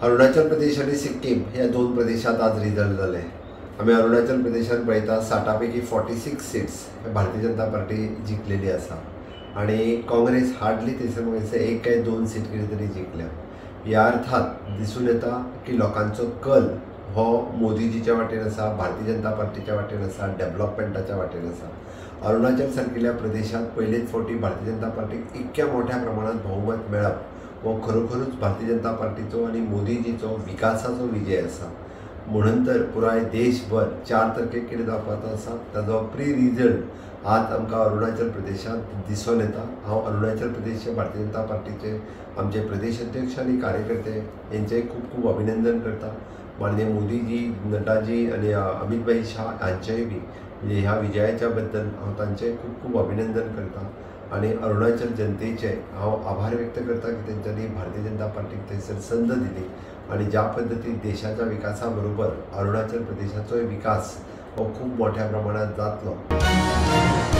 अरुणाचल प्रदेश आणि सिक्कीम ह्या दोन प्रदेशात आज रिझल्ट झाले. आम्ही अरुणाचल प्रदेशात पळयता 60 पैकी 46 सीट्स भारतीय जनता पार्टी जिंकलेली आसा आणि काँग्रेस हार्डली थंयसर एक काय दोन सीट कितें तरी जिंकल्या. ह्या अर्थात दिसून येता की लोकांचो कल हो मोदीजीच्या वाटेन आसा, भारतीय जनता पार्टीच्या वाटेन आसा, डेव्हलपमेंटाच्या वाटेन आसा. अरुणाचल सारकिल्ल्या प्रदेशात पयलेच फावटी भारतीय जनता पार्टीक इतक्या मोठ्या प्रमाणात बहुमत मेळप हो खरोखरूच भारतीय जनता पार्टीचो आणि मोदीजीचो विकासाचो विजय आसा. म्हणून तर पुराय देशभर 4 तारखेक कितें जावपाचो आसा ताजो प्री रिजल्ट आज आमकां अरुणाचल प्रदेशात दिसून येता. हांव अरुणाचल प्रदेशचे भारतीय जनता पार्टीचे आमचे प्रदेश अध्यक्ष आणि कार्यकर्ते यांचें खूब खूब अभिनंदन करता. माननीय मोदीजी, नड्डाजी आणि अमित भाई शाह हांचेंय बी म्हणजे ह्या विजयाच्या बद्दल हांव तांचें खूब खूब अभिनंदन करता आणि अरुणाचल जनतेचे हांव आभार व्यक्त करता की तेंच्यांनी भारतीय जनता पार्टीक थंयसर संद दिली आणि ज्या पद्दतीन देशाच्या विकासा बरोबर अरुणाचल प्रदेशाचोय विकास हो खूब मोठ्या प्रमाणात जातलो.